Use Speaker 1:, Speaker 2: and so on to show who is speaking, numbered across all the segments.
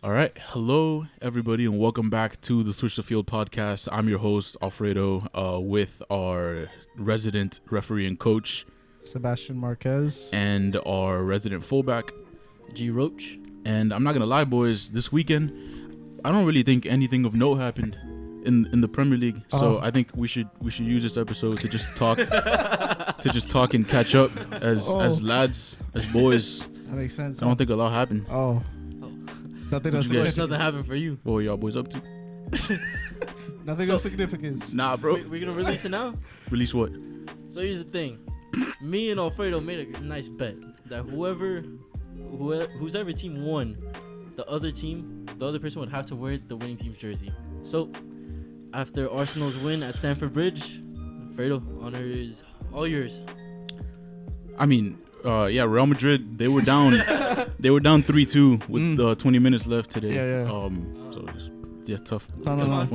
Speaker 1: All right. Hello, everybody, and welcome back to the Switch the Field podcast. I'm your host, Alfredo, with our resident referee and coach,
Speaker 2: Sebastian Marquez,
Speaker 1: and our resident fullback,
Speaker 3: G Roach.
Speaker 1: And I'm not going to lie, boys, this weekend, I don't really think anything of note happened in the Premier League. So I think we should use this episode to just talk and catch up as lads, as boys.
Speaker 2: That makes sense.
Speaker 1: I don't think a lot happened.
Speaker 2: Nothing
Speaker 1: else significant.
Speaker 3: Nothing happened for you.
Speaker 1: What were y'all boys up to?
Speaker 2: Nothing of significance.
Speaker 1: Nah, bro.
Speaker 3: We're going to release it now?
Speaker 1: Release what?
Speaker 3: So here's the thing. Me and Alfredo made a nice bet that whose ever team won, the other person would have to wear the winning team's jersey. So after Arsenal's win at Stamford Bridge, Alfredo, honor is all yours.
Speaker 1: I mean, Real Madrid, they were down 3-2 with 20 minutes left today.
Speaker 2: Yeah.
Speaker 1: So it's tough.
Speaker 3: Come on.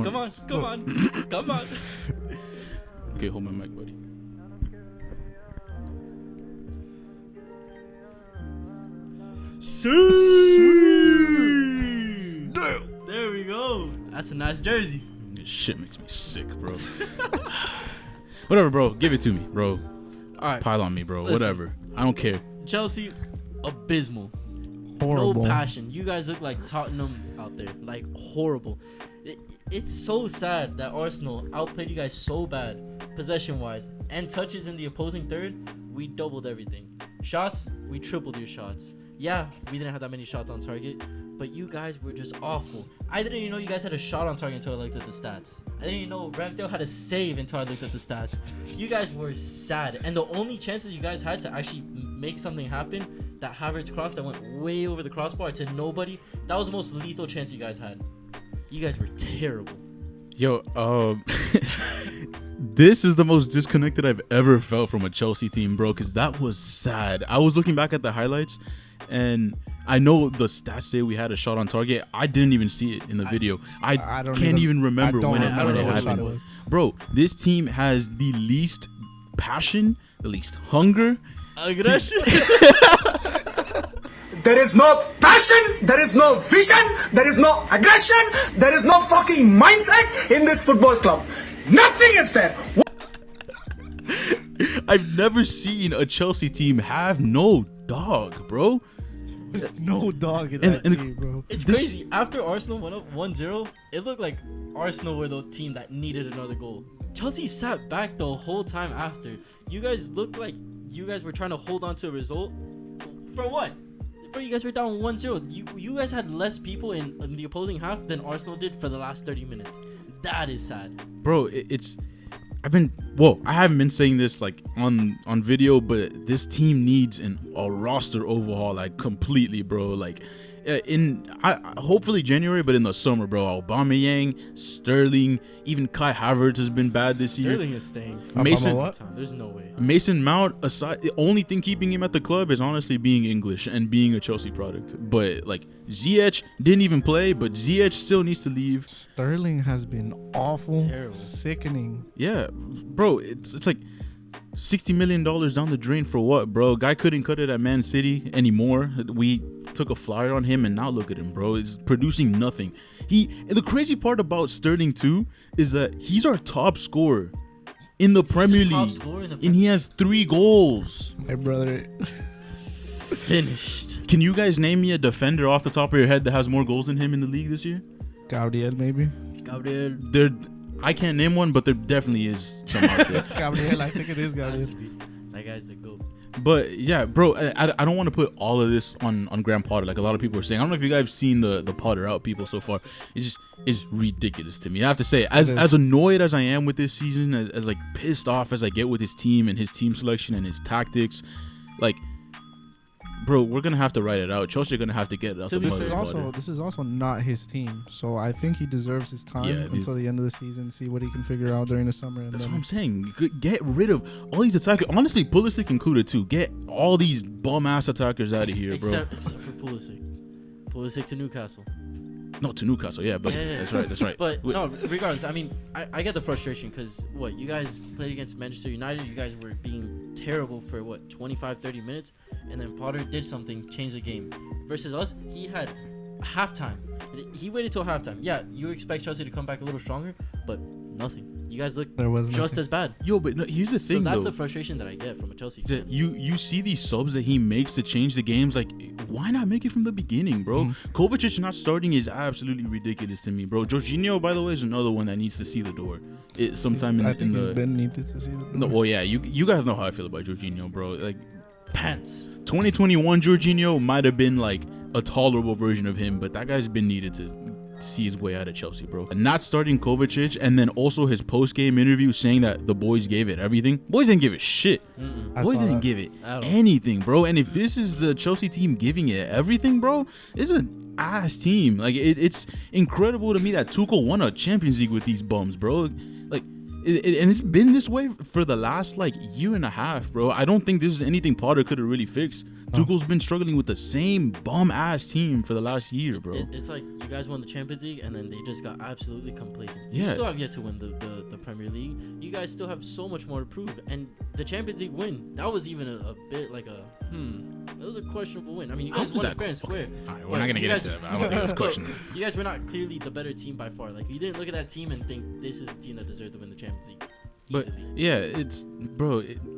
Speaker 1: Okay, hold my mic, buddy.
Speaker 3: There we go. That's a nice jersey.
Speaker 1: This shit makes me sick, bro. Whatever, bro. Give it to me, bro.
Speaker 3: All right.
Speaker 1: Pile on me, bro.
Speaker 3: Listen.
Speaker 1: Whatever. I don't care.
Speaker 3: Chelsea, abysmal.
Speaker 2: Horrible.
Speaker 3: No passion. You guys look like Tottenham out there. Like, horrible. It's so sad that Arsenal outplayed you guys so bad, possession-wise. And touches in the opposing third, we doubled everything. Shots, we tripled your shots. Yeah, we didn't have that many shots on target, but you guys were just awful. I didn't even know you guys had a shot on target until I looked at the stats. I didn't even know Ramsdale had a save until I looked at the stats. You guys were sad. And the only chances you guys had to actually make something happen, that Havertz cross that went way over the crossbar to nobody, that was the most lethal chance you guys had. You guys were terrible.
Speaker 1: Yo, this is the most disconnected I've ever felt from a Chelsea team, bro, because that was sad. I was looking back at the highlights, and I know the stats say we had a shot on target. I didn't even see it in the video. I can't even remember when it happened. Bro, this team has the least passion, the least hunger.
Speaker 3: Aggression.
Speaker 4: There is no passion, there is no vision, there is no aggression, there is no fucking mindset in this football club. Nothing is there.
Speaker 1: I've never seen a Chelsea team have no dog, bro.
Speaker 2: There's no dog in that team, bro.
Speaker 3: It's crazy. After Arsenal went up 1-0, it looked like Arsenal were the team that needed another goal. Chelsea sat back the whole time after. You guys looked like you guys were trying to hold on to a result. For what? Bro, you guys were down 1-0. You guys had less people in the opposing half than Arsenal did for the last 30 minutes. That is sad.
Speaker 1: Bro, I haven't been saying this like on video, but this team needs a roster overhaul, like completely, bro. Like hopefully January, but in the summer, bro. Aubameyang, Sterling, even Kai Havertz has been bad this year.
Speaker 3: Sterling is staying. There's no way.
Speaker 1: Mason Mount aside, the only thing keeping him at the club is honestly being English and being a Chelsea product. But like Ziyech didn't even play, but Ziyech still needs to leave.
Speaker 2: Sterling has been awful,
Speaker 3: terrible,
Speaker 2: sickening.
Speaker 1: Yeah, bro, it's like $60 million down the drain for what, bro? Guy couldn't cut it at Man City anymore. We took a flyer on him, and now look at him, bro. It's producing nothing. The crazy part about Sterling too is that he's our top scorer in the Premier League, and he has 3 goals.
Speaker 2: My brother
Speaker 3: finished.
Speaker 1: Can you guys name me a defender off the top of your head that has more goals than him in the league this year?
Speaker 2: Gabriel, maybe.
Speaker 1: I can't name one, but there definitely is some out there.
Speaker 2: It's Gabriel. I think it is Gabriel.
Speaker 3: That guy's the GOAT.
Speaker 1: But yeah, bro, I don't want to put all of this on Graham Potter like a lot of people are saying. I don't know if you guys have seen the Potter out people so far. It just is ridiculous to me. I have to say, as annoyed as I am with this season, as like pissed off as I get with his team and his team selection and his tactics, like, bro, we're gonna have to write it out. Chelsea are gonna have to get it out.
Speaker 2: This is also not his team, so I think he deserves his time until the end of the season. See what he can figure out during the summer. And
Speaker 1: that's what I'm saying. Get rid of all these attackers. Honestly, Pulisic included too. Get all these bum ass attackers out of here, bro.
Speaker 3: Except for Pulisic. Pulisic to Newcastle.
Speaker 1: No, to Newcastle, yeah, but that's right.
Speaker 3: But no, regardless, I mean, I get the frustration because what you guys played against Manchester United, you guys were being terrible for 25-30 minutes, and then Potter did something, changed the game. Versus us, he had halftime. He waited till halftime. Yeah, you expect Chelsea to come back a little stronger, but nothing. You guys look just as bad.
Speaker 1: Yo, but no, here's the thing,
Speaker 3: So that's
Speaker 1: though.
Speaker 3: the frustration that I get from a Chelsea fan.
Speaker 1: You see these subs that he makes to change the games. Like, why not make it from the beginning, bro? Kovacic not starting is absolutely ridiculous to me, bro. Jorginho, by the way, is another one that needs to see the door. Sometime
Speaker 2: I think he's been needed to see the door.
Speaker 1: No, well, yeah, you guys know how I feel about Jorginho, bro. Like,
Speaker 3: Pants.
Speaker 1: 2021 Jorginho might have been like a tolerable version of him, but that guy's been needed to see his way out of Chelsea, bro. Not starting Kovacic, and then also his post-game interview saying that the boys gave it everything. Boys didn't give it shit. Boys didn't give it anything, bro. And if this is the Chelsea team giving it everything, bro, it's an ass team. Like, it's incredible to me that Tuchel won a Champions League with these bums, bro. Like, and it's been this way for the last like year and a half, bro. I don't think this is anything Potter could have really fixed. Tuchel's been struggling with the same bum ass team for the last year, bro.
Speaker 3: It's like you guys won the Champions League and then they just got absolutely complacent.
Speaker 1: Yeah.
Speaker 3: You still have yet to win the Premier League. You guys still have so much more to prove. And the Champions League win, that was even a bit like a that was a questionable win. I mean, you guys won it fair and square.
Speaker 1: Okay. All right, we're not gonna get into that. But I don't think it was questionable.
Speaker 3: You guys were not clearly the better team by far. Like, you didn't look at that team and think this is the team that deserved to win the Champions League.
Speaker 1: But
Speaker 3: Easily.
Speaker 1: yeah,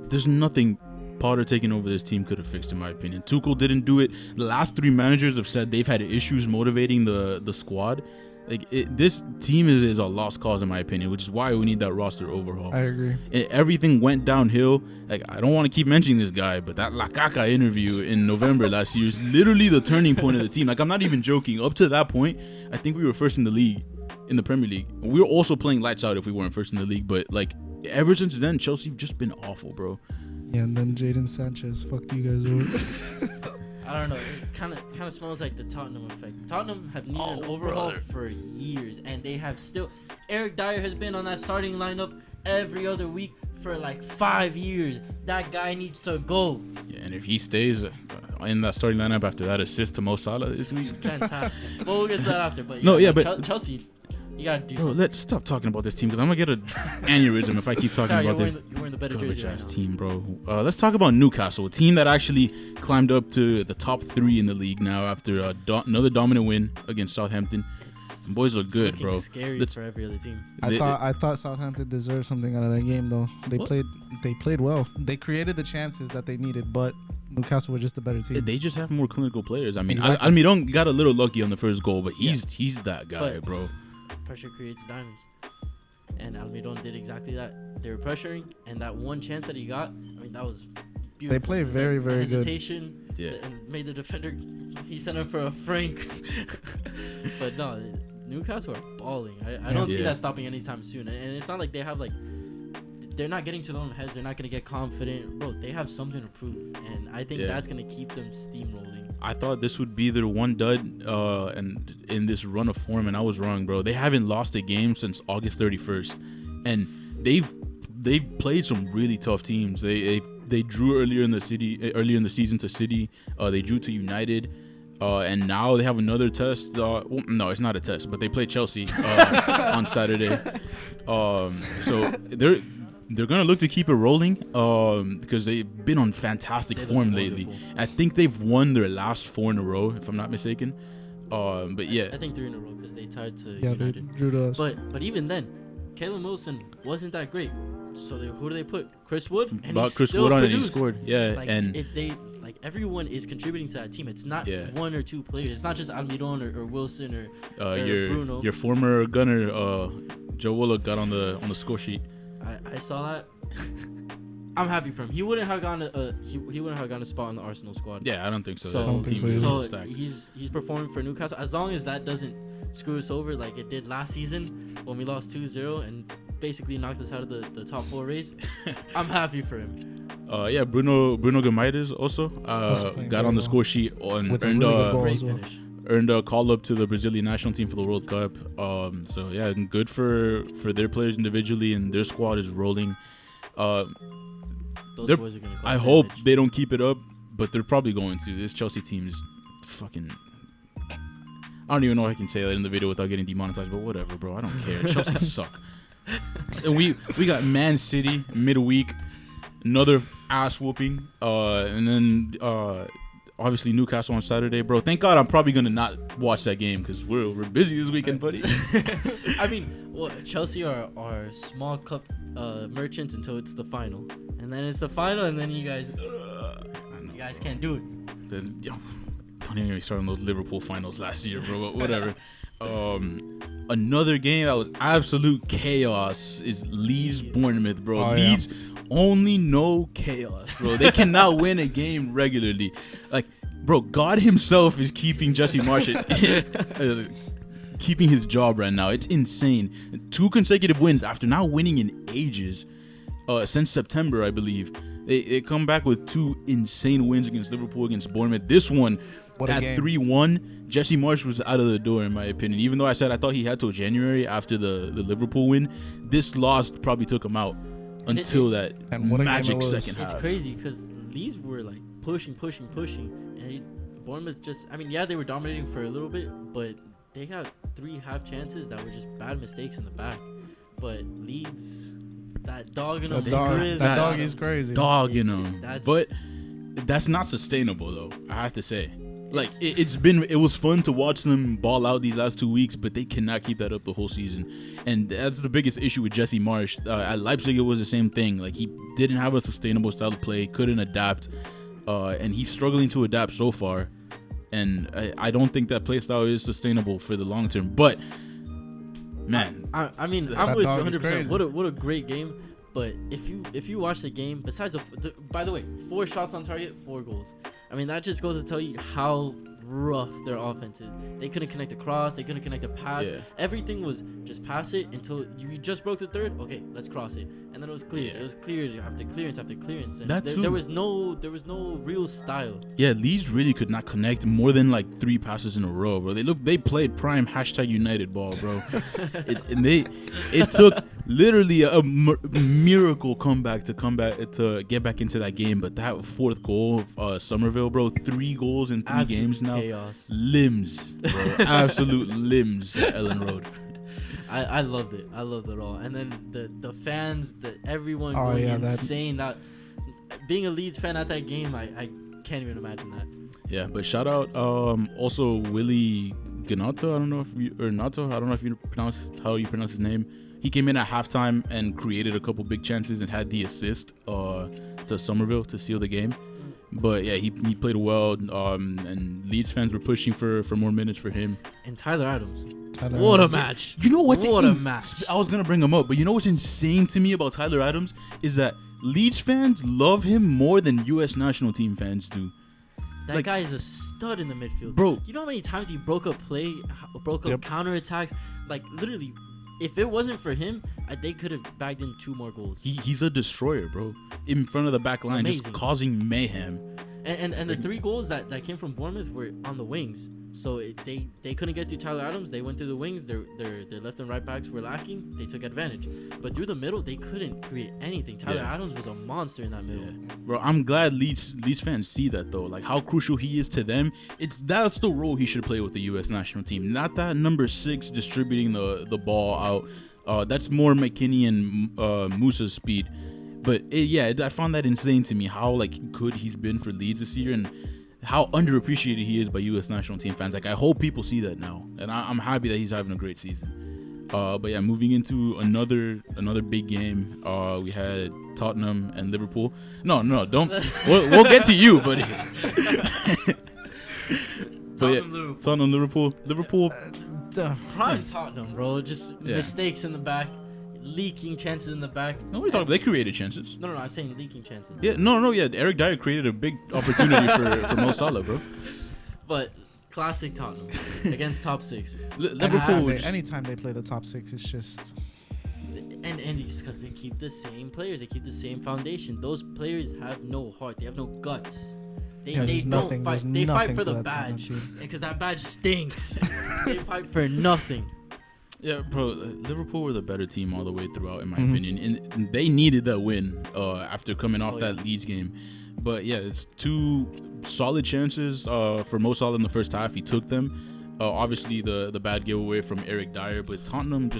Speaker 1: there's nothing Potter taking over this team could have fixed, in my opinion. Tuchel didn't do it. The last three managers have said they've had issues motivating the squad. Like, this team is a lost cause, in my opinion, which is why we need that roster overhaul.
Speaker 2: I agree.
Speaker 1: Everything went downhill. Like, I don't want to keep mentioning this guy, but that La Caca interview in November last year is literally the turning point of the team. Like, I'm not even joking. Up to that point, I think we were first in the league, in the Premier League. We were also playing lights out if we weren't first in the league, but like, ever since then, Chelsea have just been awful, bro.
Speaker 2: Yeah, and then Jadon Sanchez fucked you guys over.
Speaker 3: I don't know. It kind of smells like the Tottenham effect. Tottenham have needed an overhaul for years, and they have still. Eric Dyer has been on that starting lineup every other week for like 5 years. That guy needs to go.
Speaker 1: Yeah, and if he stays in that starting lineup after that assist to Mo Salah this week,
Speaker 3: Fantastic. Well, we'll get to that after. But
Speaker 1: but
Speaker 3: Chelsea, you gotta do
Speaker 1: bro,
Speaker 3: something.
Speaker 1: let's stop talking about this team because I'm gonna get an aneurysm if I keep talking
Speaker 3: Sorry,
Speaker 1: about this.
Speaker 3: you're wearing the better jersey right
Speaker 1: Garbage-ass
Speaker 3: now.
Speaker 1: team, bro. Let's talk about Newcastle, a team that actually climbed up to the top 3 in the league now after another dominant win against Southampton. The boys look good, bro.
Speaker 3: Scary for every other team.
Speaker 2: I thought Southampton deserved something out of that game, though. They played well. They created the chances that they needed, but Newcastle were just the better team.
Speaker 1: They just have more clinical players. I mean,
Speaker 2: Exactly.
Speaker 1: Almiron got a little lucky on the first goal, but he's that guy, bro.
Speaker 3: Pressure creates diamonds. And Almiron did exactly that. They were pressuring, and that one chance that he got, I mean, that was beautiful.
Speaker 2: They played very, very good.
Speaker 3: Hesitation,
Speaker 1: Yeah.
Speaker 3: and made the defender, he sent him for a frank. But no, Newcastle are balling. I don't see that stopping anytime soon. And it's not like they have, like, they're not getting to their own heads. They're not going to get confident. Bro, they have something to prove. And I think that's going to keep them steamrolling.
Speaker 1: I thought this would be their one dud and in this run of form, and I was wrong, bro. They haven't lost a game since August 31st. And they've played some really tough teams. They drew earlier in the season to City. They drew to United. And now they have another test. Well, no, it's not a test, but they play Chelsea on Saturday. So they're gonna look to keep it rolling because they've been on fantastic form lately. I think they've won their last 4 in a row, if I'm not mistaken. But yeah,
Speaker 3: I think 3 in a row because they tied to
Speaker 2: Yeah,
Speaker 3: United.
Speaker 2: they drew to us.
Speaker 3: But even then, Caleb Wilson wasn't that great. So who do they put? Chris Wood? And
Speaker 1: brought
Speaker 3: he
Speaker 1: Chris
Speaker 3: still
Speaker 1: Wood on and he
Speaker 3: produced.
Speaker 1: scored. Yeah,
Speaker 3: Like,
Speaker 1: and
Speaker 3: everyone is contributing to that team. It's not
Speaker 1: Yeah.
Speaker 3: 1 or 2 players. It's not just Almiron or Wilson or Bruno.
Speaker 1: your former gunner Joe Willock got on the score sheet.
Speaker 3: I saw that. I'm happy for him. He wouldn't have gotten he wouldn't have gotten a spot in the Arsenal squad.
Speaker 1: Yeah, I don't think so.
Speaker 3: So-
Speaker 1: That
Speaker 2: I don't
Speaker 1: team
Speaker 2: think
Speaker 1: is
Speaker 2: so
Speaker 3: So
Speaker 1: stacked.
Speaker 3: he's performing for Newcastle. As long as that doesn't screw us over like it did last season when we lost 2-0 and basically knocked us out of the top 4 race, I'm happy for him.
Speaker 1: Yeah, Bruno Guimaraes also
Speaker 2: playing
Speaker 1: got
Speaker 2: very
Speaker 1: on the
Speaker 2: well.
Speaker 1: score sheet and
Speaker 2: With a
Speaker 1: earned
Speaker 2: really good goal.
Speaker 3: Great
Speaker 2: as well.
Speaker 3: finish.
Speaker 1: earned a call up to the Brazilian national team for the World Cup. So yeah, good for their players individually, and their squad is rolling.
Speaker 3: Those
Speaker 1: They're-
Speaker 3: boys are gonna.
Speaker 1: I
Speaker 3: cause
Speaker 1: hope
Speaker 3: damage.
Speaker 1: they don't keep it up, but they're probably going to. This Chelsea team is fucking. I don't even know if I can say that in the video without getting demonetized, but whatever, bro. I don't care. Chelsea suck. And we got Man City midweek, another ass whooping, and then obviously Newcastle on Saturday, bro. Thank God I'm probably gonna not watch that game because we're busy this weekend, buddy.
Speaker 3: I mean, well, Chelsea are small cup merchants until it's the final, and then it's the final, and then you guys can't do it.
Speaker 1: Then, yo, don't even get me started on those Liverpool finals last year, bro. But whatever. Another game that was absolute chaos is Leeds Bournemouth, bro. Leeds only know chaos, bro. They cannot win a game regularly. Like, bro, God himself is keeping Jesse Marsh keeping his job right now. It's insane. 2 consecutive wins after not winning in ages, since September, I believe. They come back with 2 insane wins against Liverpool, against Bournemouth. This one at 3-1, Jesse Marsh was out of the door, in my opinion. Even though I said I thought he had till January after the Liverpool win, this loss probably took him out until that magic second half.
Speaker 3: It's crazy because Leeds were like pushing, and Bournemouth just, I mean, yeah, they were dominating for a little bit, but they got 3 half chances that were just bad mistakes in the back. But Leeds, that dog in them,
Speaker 2: that dog is crazy.
Speaker 1: Dog in them, but that's not sustainable though. I have to say. Like it was fun to watch them ball out these last 2 weeks, but they cannot keep that up the whole season, and that's the biggest issue with Jesse Marsh. At Leipzig, it was the same thing. Like he didn't have a sustainable style of play, couldn't adapt, and he's struggling to adapt so far. And I don't think that play style is sustainable for the long term. But man,
Speaker 3: I mean, I'm with 100%. What a great game. But if you watch the game, besides by the way, 4 shots on target, 4 goals. I mean, that just goes to tell you how rough their offense is. They couldn't connect a cross. They couldn't connect a pass. Yeah. Everything was just pass it until you just broke the third. Okay, let's cross it, and then it was clear. Yeah. It was clear after clearance. And there was no real style.
Speaker 1: Yeah, Leeds really could not connect more than like 3 passes in a row, bro. They played prime #United ball, bro. It took literally a miracle comeback to get back into that game. But that 4th goal of Somerville, bro, 3 goals in 3 games now.
Speaker 3: Chaos.
Speaker 1: Limbs, bro. Absolute limbs at Elland Road.
Speaker 3: I loved it. I loved it all. And then the fans, everyone going insane. That being a Leeds fan at that game, I can't even imagine that.
Speaker 1: Yeah, but shout out also Willie Ganato. I don't know if you pronounce his name. He came in at halftime and created a couple big chances and had the assist to Somerville to seal the game. But yeah, he played well, and Leeds fans were pushing for more minutes for him.
Speaker 3: And Tyler Adams. What a match.
Speaker 1: You know what?
Speaker 3: What a match.
Speaker 1: I was going to bring him up, but you know what's insane to me about Tyler Adams is that Leeds fans love him more than U.S. national team fans do.
Speaker 3: That guy is a stud in the midfield.
Speaker 1: Bro.
Speaker 3: You know how many times he broke up counterattacks? Like, literally, if it wasn't for him, they could have bagged in 2 more goals.
Speaker 1: He's a destroyer, bro. In front of the back line, just causing mayhem.
Speaker 3: And the 3 goals that came from Bournemouth were on the wings. So they couldn't get through Tyler Adams. They went through the wings. Their left and right backs were lacking. They took advantage. But through the middle, they couldn't create anything. Tyler Adams was a monster in that middle.
Speaker 1: Yeah. Bro, I'm glad Leeds fans see that, though. Like, how crucial he is to them. That's the role he should play with the U.S. national team. Not that number 6 distributing the ball out. That's more McKinney and Musa's speed. But, I found that insane to me, how, like, good he's been for Leeds this year and how underappreciated he is by U.S. national team fans. Like, I hope people see that now. And I'm happy that he's having a great season. But, yeah, moving into another big game, we had Tottenham and Liverpool. No, don't. We'll get to you, buddy. Tottenham, Liverpool.
Speaker 3: Prime Tottenham, bro. Just mistakes in the back. Leaking chances in the back.
Speaker 1: No, we're talking. They created chances.
Speaker 3: No, I'm saying leaking chances.
Speaker 1: Yeah, no. Eric Dyer created a big opportunity for Mo Salah, bro.
Speaker 3: But classic Tottenham against top 6.
Speaker 2: Liverpool. Anytime they play the top 6, it's just.
Speaker 3: And it's because they keep the same players. They keep the same foundation. Those players have no heart. They have no guts. They don't fight. They fight for the badge because that badge stinks. They fight for nothing.
Speaker 1: Yeah, bro, Liverpool were the better team all the way throughout, in my opinion. And they needed that win after coming off that Leeds game. But, yeah, it's 2 solid chances for Mo Salah in the first half. He took them. Obviously, the bad giveaway from Eric Dyer. But Tottenham,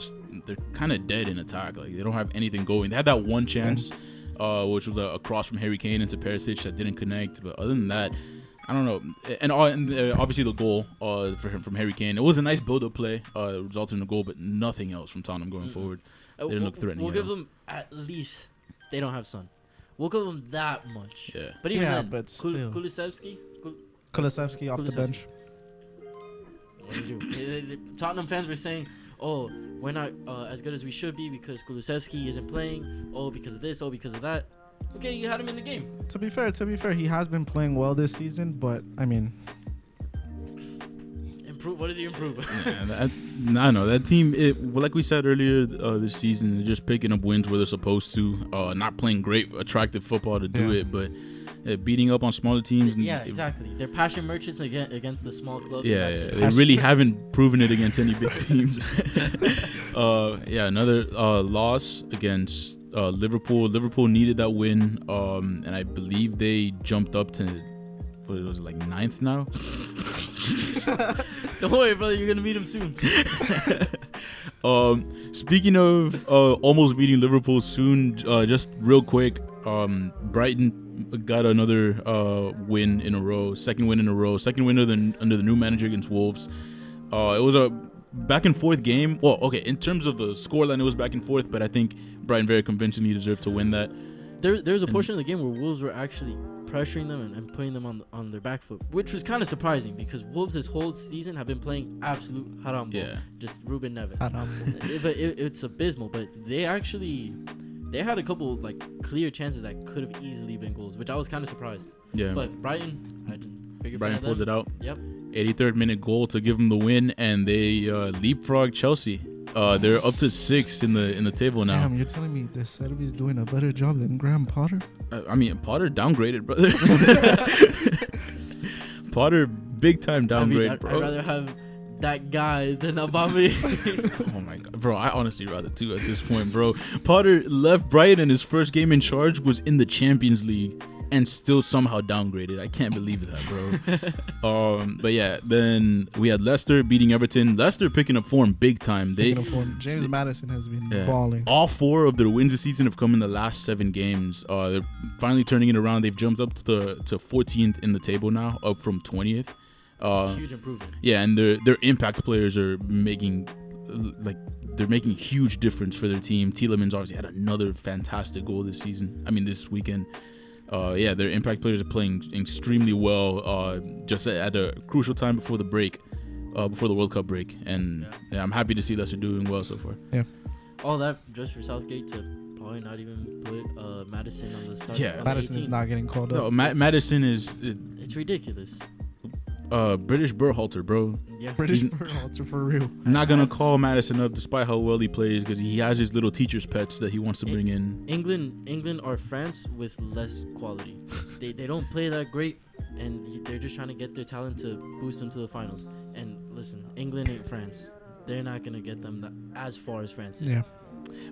Speaker 1: they're kind of dead in attack. Like, they don't have anything going. They had that one chance, which was a cross from Harry Kane into Perisic that didn't connect. But other than that, I don't know. And obviously the goal for him from Harry Kane. It was a nice build-up play. It resulted in a goal, but nothing else from Tottenham going forward. They didn't look threatening.
Speaker 3: We'll give them at least they don't have Son. We'll give them that much.
Speaker 1: Yeah.
Speaker 3: But even then,
Speaker 2: but still.
Speaker 3: Kulusevski
Speaker 2: Kulusevski off the bench.
Speaker 3: What do you do? Tottenham fans were saying, "Oh, we're not as good as we should be because Kulusevski isn't playing. Oh, because of this. Oh, because of that." Okay, you had him in the game.
Speaker 2: To be fair, he has been playing well this season, but I mean,
Speaker 3: improve. What does he improve?
Speaker 1: I know that team. Like we said earlier this season, they're just picking up wins where they're supposed to. Not playing great, attractive football to do it, but beating up on smaller teams.
Speaker 3: Yeah, exactly. They're passion merchants against the small clubs.
Speaker 1: Yeah, they really haven't proven it against any big teams. Another loss against Liverpool. Liverpool needed that win, and I believe they jumped up to what was it, like 9th now.
Speaker 3: Don't worry, brother. You're gonna meet him soon.
Speaker 1: Speaking of almost beating Liverpool soon, just real quick, Brighton got another win in a row, second win under the new manager against Wolves. It was a back and forth game. Well, okay, in terms of the scoreline, it was back and forth, but I think Brighton very convincingly deserved to win that.
Speaker 3: There's a portion of the game where Wolves were actually pressuring them and putting them on their back foot, which was kind of surprising because Wolves this whole season have been playing absolute haram ball. Yeah. Just Ruben Neves. But it's abysmal. But they had a couple like clear chances that could have easily been goals, which I was kind of surprised.
Speaker 1: Yeah.
Speaker 3: But Brighton
Speaker 1: pulled it out.
Speaker 3: Yep.
Speaker 1: 83rd minute goal to give them the win, and they leapfrogged Chelsea. They're up to 6th in the table now.
Speaker 2: Damn, you're telling me this Serbi's doing a better job than Graham Potter?
Speaker 1: I mean, Potter downgraded, brother. Potter big time downgrade, bro.
Speaker 3: I'd rather have that guy than Aubameyang.
Speaker 1: Oh my god, bro! I honestly rather too at this point, bro. Potter left Brighton, and his first game in charge was in the Champions League, and still somehow downgraded. I can't believe that, bro. But yeah, then we had Leicester beating Everton. Leicester picking up form big time.
Speaker 2: James Maddison has been balling.
Speaker 1: All 4 of their wins this season have come in the last 7 games. They're finally turning it around. They've jumped up to 14th in the table now, up from 20th.
Speaker 3: Huge improvement.
Speaker 1: Yeah, and their impact players are making huge difference for their team. Tielemans obviously had another fantastic goal this weekend. Their impact players are playing extremely well, just at a crucial time before the break, before the World Cup break. And I'm happy to see Leicester doing well so far.
Speaker 2: Yeah.
Speaker 3: All that just for Southgate to probably not even put Maddison on the start.
Speaker 1: Yeah,
Speaker 2: Madison is not getting called up.
Speaker 1: No, Maddison is...
Speaker 3: It's ridiculous.
Speaker 1: British Berhalter, bro.
Speaker 3: Yeah.
Speaker 2: British Berhalter for real.
Speaker 1: I'm not gonna call Maddison up despite how well he plays because he has his little teacher's pets that he wants to bring in.
Speaker 3: England are France with less quality. they don't play that great, and they're just trying to get their talent to boost them to the finals. And listen, England ain't France. They're not gonna get them as far as France did.
Speaker 2: Yeah.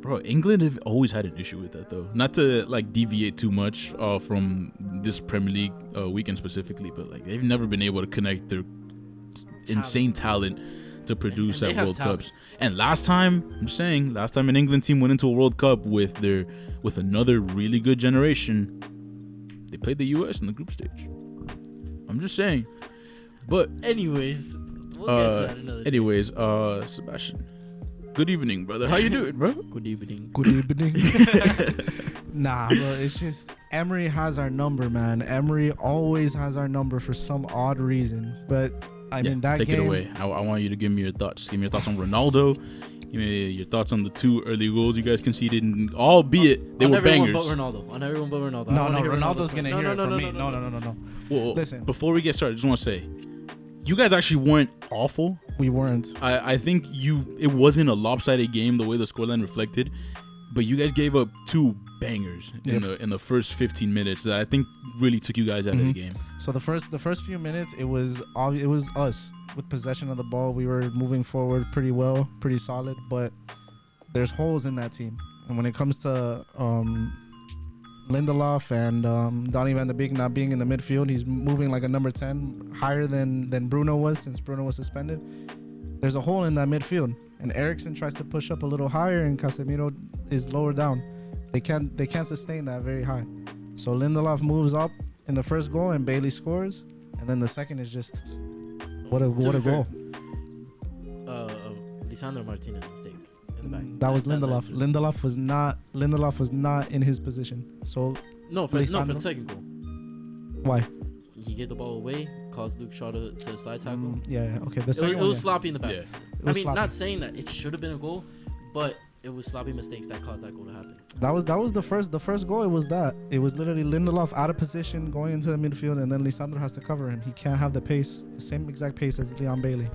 Speaker 1: Bro, England have always had an issue with that though. Not to like deviate too much from this Premier League weekend specifically, but like they've never been able to connect their insane talent to produce at World Cups. And last time an England team went into a World Cup with another really good generation, they played the US in the group stage. I'm just saying. But
Speaker 3: anyways, we'll get to that another day.
Speaker 1: Sebastian. Good evening, brother. How you doing, bro?
Speaker 3: Good evening.
Speaker 2: Good evening. Nah, bro. It's just Emery has our number, man. Emery always has our number for some odd reason. But I mean that
Speaker 1: take
Speaker 2: game.
Speaker 1: Take it away. I want you to give me your thoughts. Give me your thoughts on Ronaldo. Give me your thoughts on the 2 early goals you guys conceded, and albeit they were bangers.
Speaker 3: On everyone but Ronaldo.
Speaker 2: No, Ronaldo's gonna hear it from me. No.
Speaker 1: Well,
Speaker 2: listen.
Speaker 1: Before we get started, I just want to say, you guys actually weren't awful.
Speaker 2: We weren't.
Speaker 1: I think it wasn't a lopsided game the way the scoreline reflected, but you guys gave up 2 bangers in the first 15 minutes that I think really took you guys out of the game.
Speaker 2: So the first few minutes, it was us with possession of the ball. We were moving forward pretty well, pretty solid, but there's holes in that team. And when it comes to Lindelof and Donny van de Beek not being in the midfield, he's moving like a number 10, higher than Bruno was since Bruno was suspended. There's a hole in that midfield, and Eriksen tries to push up a little higher, and Casemiro is lower down. They can't sustain that very high. So Lindelof moves up in the first goal, and Bailey scores, And then the second is just what a goal.
Speaker 3: Lisandro Martinez mistake in the back.
Speaker 2: That was Lindelof. Lindelof was not in his position. So
Speaker 3: for the second goal.
Speaker 2: Why?
Speaker 3: He gave the ball away, caused Luke Shaw to slide tackle.
Speaker 2: Okay.
Speaker 3: It was sloppy in the back.
Speaker 1: Yeah.
Speaker 3: I mean, not saying that it should have been a goal, but it was sloppy mistakes that caused that goal to happen.
Speaker 2: That was the first goal. It was that. It was literally Lindelof out of position going into the midfield, and then Lisandro has to cover him. He can't have the pace, the same exact pace as Leon Bailey.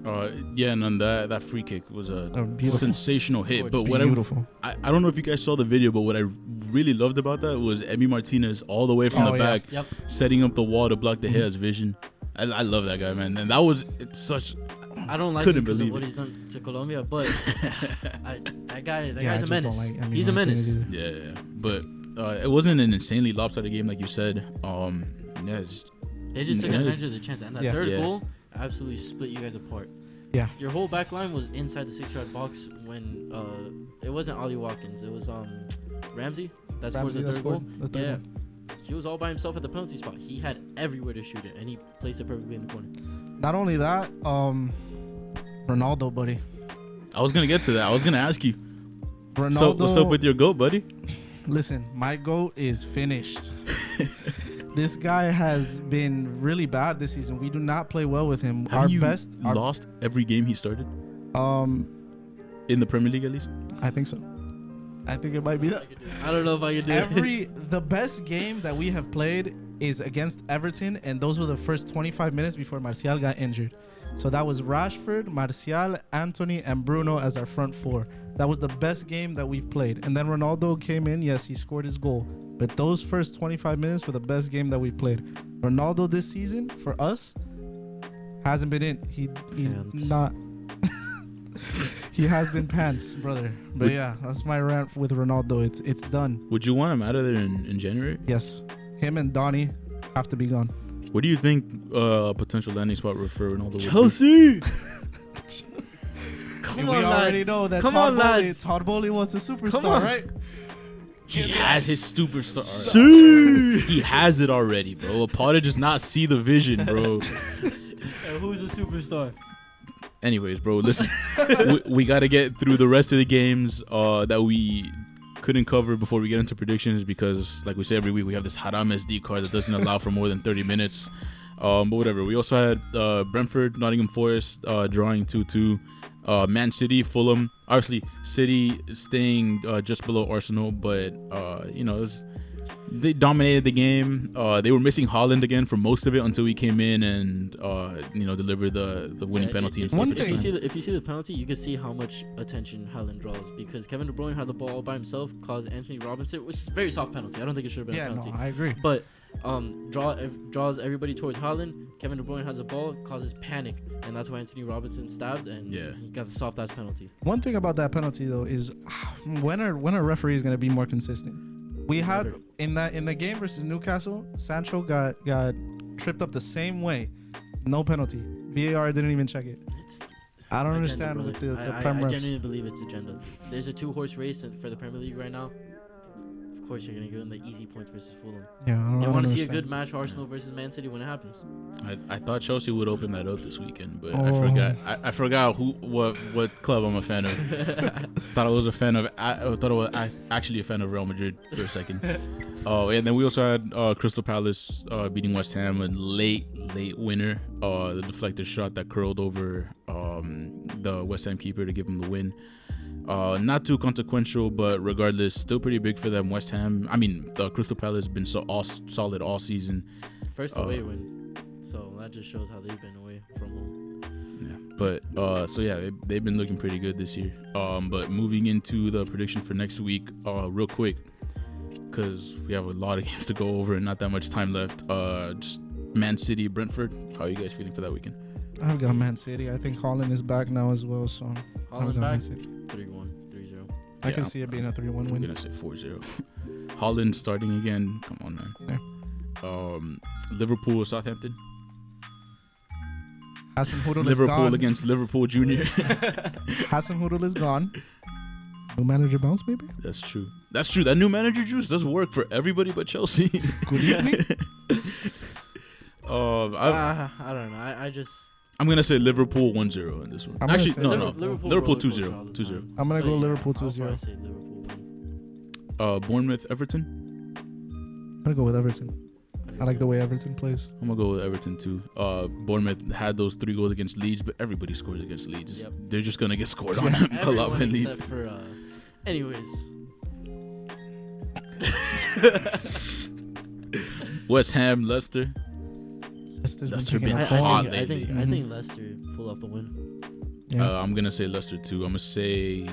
Speaker 1: And then that free kick was a
Speaker 2: beautiful,
Speaker 1: sensational hit. But
Speaker 2: beautiful.
Speaker 1: I don't know if you guys saw the video, but what I really loved about that was Emi Martinez all the way from the back, setting up the wall to block De Gea's vision. I love that guy, man. And that was such.
Speaker 3: I don't like him because of what he's done to Colombia, but that guy's a menace. He's a menace.
Speaker 1: Yeah. But it wasn't an insanely lopsided game like you said.
Speaker 3: They just took advantage of the chance, and that third goal absolutely split you guys apart.
Speaker 2: Yeah.
Speaker 3: Your whole back line was inside the 6-yard box when it wasn't Ollie Watkins. It was Ramsey that scored the third goal. He was all by himself at the penalty spot. He had everywhere to shoot it, and he placed it perfectly in the corner.
Speaker 2: Not only that, Ronaldo, buddy.
Speaker 1: I was gonna get to that. I was gonna ask you.
Speaker 2: Ronaldo,
Speaker 1: so what's up with your GOAT, buddy?
Speaker 2: Listen, my GOAT is finished. This guy has been really bad this season. We do not play well with him.
Speaker 1: Have you lost every game he started? In the Premier League, at least.
Speaker 2: I think so. I think it might be that.
Speaker 3: I don't know if I can do
Speaker 2: the best game that we have played is against Everton, and those were the first 25 minutes before Martial got injured. So that was Rashford, Martial, Anthony, and Bruno as our front four. That was the best game that we've played. And then Ronaldo came in. Yes, he scored his goal. But those first 25 minutes were the best game that we played. Ronaldo this season, for us, hasn't been in. He's not. He has been pants, brother. But that's my rant with Ronaldo. It's done.
Speaker 1: Would you want him out of there in January?
Speaker 2: Yes. Him and Donny have to be gone.
Speaker 1: What do you think potential landing spot for Ronaldo?
Speaker 3: Chelsea!
Speaker 2: We already know that Todd Bowley wants a superstar, right?
Speaker 1: He has his superstar. He has it already, bro. Potter does not see the vision, bro.
Speaker 3: Who's a superstar?
Speaker 1: Anyways, bro, listen. we got to get through the rest of the games that we couldn't cover before we get into predictions because, like we say every week, we have this Haram SD card that doesn't allow for more than 30 minutes. But whatever. We also had Brentford, Nottingham Forest drawing 2-2. Man City, Fulham. Obviously, City staying just below Arsenal, but they dominated the game. They were missing Haaland again for most of it until he came in and delivered the winning penalty.
Speaker 3: If you see the penalty, you can see how much attention Haaland draws because Kevin De Bruyne had the ball all by himself, caused Anthony Robinson. It was a very soft penalty. I don't think it should have been a penalty.
Speaker 2: No, I agree.
Speaker 3: But draws everybody towards Haaland. Kevin De Bruyne has the ball, causes panic, and that's why Anthony Robinson stabbed, and he got the soft ass penalty.
Speaker 2: One thing about that penalty though is when are referees going to be more consistent? We had in the game versus Newcastle, Sancho got tripped up the same way, no penalty. VAR didn't even check it. I don't understand with the Prem refs.
Speaker 3: I genuinely believe it's agenda. There's a 2-horse race for the Premier League right now. Of course, you're gonna give them the easy points versus Fulham.
Speaker 2: Yeah,
Speaker 3: they want to see a good match, Arsenal versus Man City, when it happens.
Speaker 1: I thought Chelsea would open that up this weekend, but I forgot what club I'm a fan of. thought I was actually a fan of Real Madrid for a second. And then we also had Crystal Palace beating West Ham, a late winner. The deflected shot that curled over the West Ham keeper to give him the win. Not too consequential, but regardless, still pretty big for them. West Ham, the Crystal Palace has been solid all season.
Speaker 3: First away win, so that just shows how they've been away from home.
Speaker 1: Yeah, but they've been looking pretty good this year. But moving into the prediction for next week, real quick, because we have a lot of games to go over and not that much time left. Just Man City, Brentford. How are you guys feeling for that weekend?
Speaker 2: I've got Man City. I think Haaland is back now as well, so
Speaker 3: Haaland back. 3-1, 3-0.
Speaker 2: I can see it being a 3-1 win.
Speaker 1: I'm gonna say 4-0. Haaland starting again. Come on, man.
Speaker 2: Yeah.
Speaker 1: Liverpool, Southampton.
Speaker 2: Liverpool
Speaker 1: against Liverpool Junior.
Speaker 2: Hasenhüttl is gone. New manager bounce, maybe?
Speaker 1: That's true. That new manager juice does work for everybody but Chelsea.
Speaker 2: Good evening.
Speaker 3: I don't know.
Speaker 1: I'm gonna say Liverpool 1-0 in this one. Actually, no. Liverpool 2-0. 2-0.
Speaker 2: I'm gonna go Liverpool
Speaker 3: I'll
Speaker 2: 2-0.
Speaker 3: probably say Liverpool win.
Speaker 1: Bournemouth, Everton.
Speaker 2: I'm gonna go with Everton. I like the way Everton plays.
Speaker 1: I'm gonna go with Everton too. Bournemouth had those 3 goals against Leeds, but everybody scores against Leeds.
Speaker 3: Yep.
Speaker 1: They're just gonna get scored on a lot by Leeds.
Speaker 3: Except for, anyways.
Speaker 1: West Ham, Leicester. Leicester been hot lately.
Speaker 3: I think Leicester pulled off the win.
Speaker 2: Yeah.
Speaker 1: I'm gonna say Leicester too. I'm gonna say,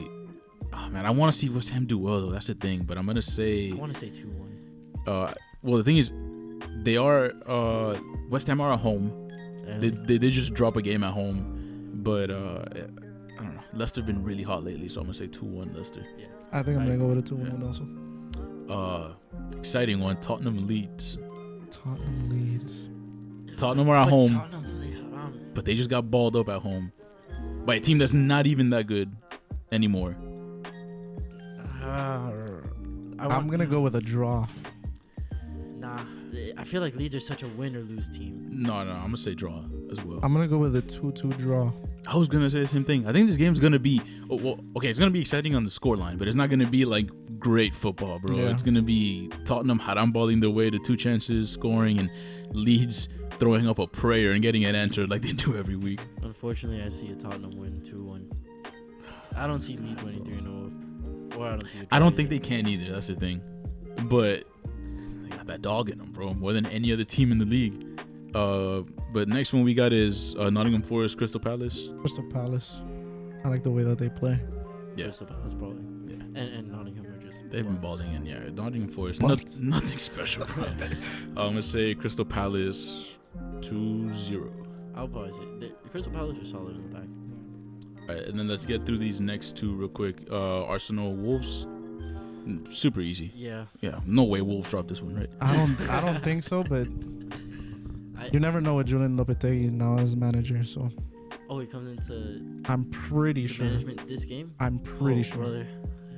Speaker 1: oh man, I want to see West Ham do well though. That's the thing. But I'm gonna say,
Speaker 3: I want to say 2-1.
Speaker 1: Well, the thing is, they are West Ham are at home. They did just drop a game at home, but I don't know. Leicester been really hot lately, so I'm gonna say 2-1 Leicester.
Speaker 3: Yeah.
Speaker 2: I think I'm gonna go with a 2-1 also.
Speaker 1: Exciting one. Tottenham Leeds.
Speaker 2: Tottenham Leeds.
Speaker 1: Tottenham are at home,
Speaker 3: Tottenham,
Speaker 1: but they just got balled up at home by a team that's not even that good anymore.
Speaker 2: I'm gonna go with a draw.
Speaker 3: Nah, I feel like Leeds are such a win or lose team.
Speaker 1: No, I'm gonna say draw as well.
Speaker 2: I'm gonna go with a 2-2 draw.
Speaker 1: I was gonna say the same thing. I think this game's gonna be it's gonna be exciting on the scoreline, but it's not gonna be like great football, bro.
Speaker 2: Yeah.
Speaker 1: It's gonna be Tottenham haramballing their way to 2 chances, scoring, and Leeds throwing up a prayer and getting it answered like they do every week.
Speaker 3: Unfortunately, I see a Tottenham win 2-1. I don't see Leeds winning 3-0. Or
Speaker 1: I don't think they can either. That's the thing. But they got that dog in them, bro, more than any other team in the league. But next one we got is Nottingham Forest, Crystal Palace.
Speaker 2: Crystal Palace. I like the way that they play.
Speaker 1: Yeah.
Speaker 3: Crystal Palace probably.
Speaker 1: Yeah.
Speaker 3: And Nottingham are just.
Speaker 1: They've been
Speaker 3: bugs.
Speaker 1: balling in, yeah. Nottingham Forest,
Speaker 2: Bugs.
Speaker 1: nothing special, bro. I'm gonna say Crystal Palace 2-0.
Speaker 3: I'll probably say the Crystal Palace are solid in the back.
Speaker 1: All right, and then let's get through these next 2 real quick. Arsenal Wolves, super easy.
Speaker 3: Yeah.
Speaker 1: Yeah, no way Wolves dropped this one, right?
Speaker 2: I don't think so, but you never know with Julian Lopetegui now as manager, so
Speaker 3: Oh, he comes into
Speaker 2: I'm pretty sure.
Speaker 3: management this game.
Speaker 2: I'm pretty sure.
Speaker 3: Brother,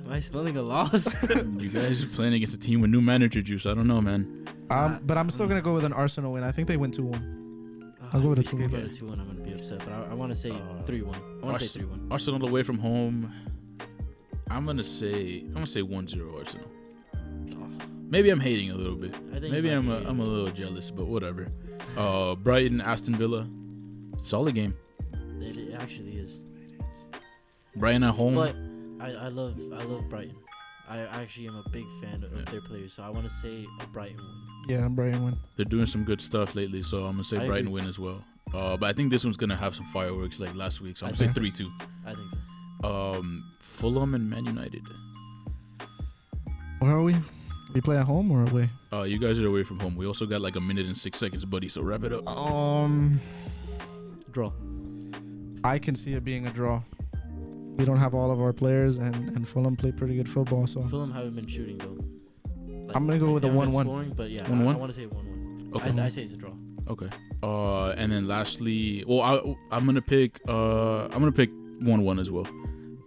Speaker 3: am I smelling a loss?
Speaker 1: You guys are playing against a team with new manager juice. I don't know, man.
Speaker 2: But I'm still gonna go with an Arsenal win. I think they win 2-1. I'll go with a 2-1.
Speaker 3: If you get a 2-1, I'm gonna be upset. But I want to say 3-1. I want to say 3-1.
Speaker 1: Arsenal away from home. I'm gonna say 1-0 Arsenal. Maybe I'm hating a little bit.
Speaker 3: I think
Speaker 1: Maybe I'm a little jealous, but whatever. Brighton, Aston Villa, solid game.
Speaker 3: It actually is.
Speaker 1: Brighton at home.
Speaker 3: But I love Brighton. I actually am a big fan of their players, so I want to say a Brighton win.
Speaker 2: Yeah, Brighton win.
Speaker 1: They're doing some good stuff lately, so I'm gonna say Brighton win as well. But I think this one's gonna have some fireworks like last week, so I'm gonna say 3-2.
Speaker 3: I think so.
Speaker 1: Fulham and Man United.
Speaker 2: Where are we? We play at home or away?
Speaker 1: You guys are away from home. We also got like 1 minute and 6 seconds, buddy. So wrap it up.
Speaker 3: Draw.
Speaker 2: I can see it being a draw. We don't have all of our players, and Fulham play pretty good football. So
Speaker 3: Fulham haven't been shooting though. Like,
Speaker 2: I'm gonna go with a 1-1.
Speaker 3: Scoring, but yeah,
Speaker 1: 1-1?
Speaker 3: I want to say 1-1.
Speaker 1: Okay.
Speaker 3: I say it's a draw.
Speaker 1: Okay. And then lastly, I'm gonna pick 1-1 as well.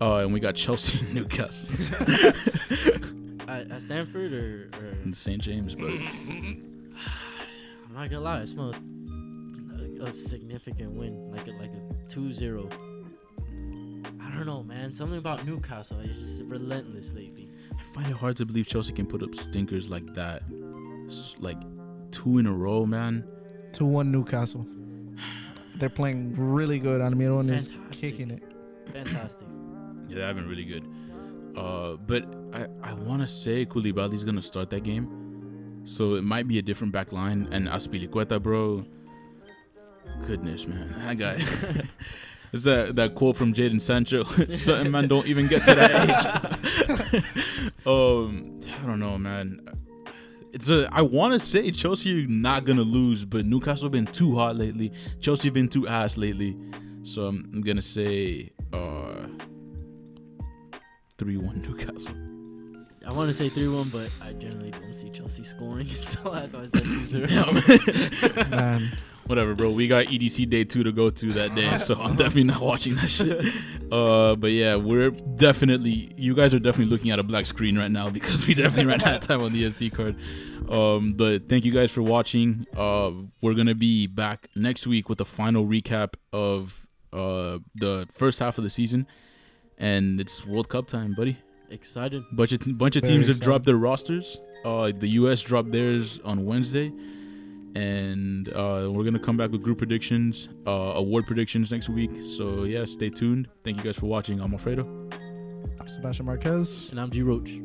Speaker 1: And we got Chelsea and Newcastle.
Speaker 3: At Stamford or
Speaker 1: in St. James, but
Speaker 3: I'm not gonna lie, I smell a significant win, like a 2-0. I don't know, man. Something about Newcastle is just relentless lately.
Speaker 1: I find it hard to believe Chelsea can put up stinkers like that, like 2 in a row, man.
Speaker 2: 2-1 Newcastle. They're playing really good. Almiron is kicking it.
Speaker 3: Fantastic.
Speaker 1: Yeah, they've been really good. But I want to say Koulibaly's gonna start that game, so it might be a different back line. And Azpilicueta, bro, goodness, man, that guy. It's that quote from Jadon Sancho. Certain men don't even get to that age. I don't know, man. I want to say Chelsea are not gonna lose, but Newcastle have been too hot lately. Chelsea have been too ass lately, so I'm gonna say 3-1 Newcastle.
Speaker 3: I want to say 3-1, but I generally don't see Chelsea scoring, so that's why I said 2-0.
Speaker 2: Man,
Speaker 1: Whatever, bro. We got EDC day 2 to go to that day, so I'm definitely not watching that shit. But yeah, you guys are definitely looking at a black screen right now because we definitely ran out of time on the SD card. But thank you guys for watching. We're gonna be back next week with a final recap of the first half of the season, and it's World Cup time, buddy.
Speaker 3: Excited.
Speaker 1: Bunch of teams have dropped their rosters. The US dropped theirs on Wednesday. And we're going to come back with group predictions, award predictions next week. So, yeah, stay tuned. Thank you guys for watching. I'm Alfredo.
Speaker 2: Sebastian Marquez.
Speaker 3: And I'm G Roach.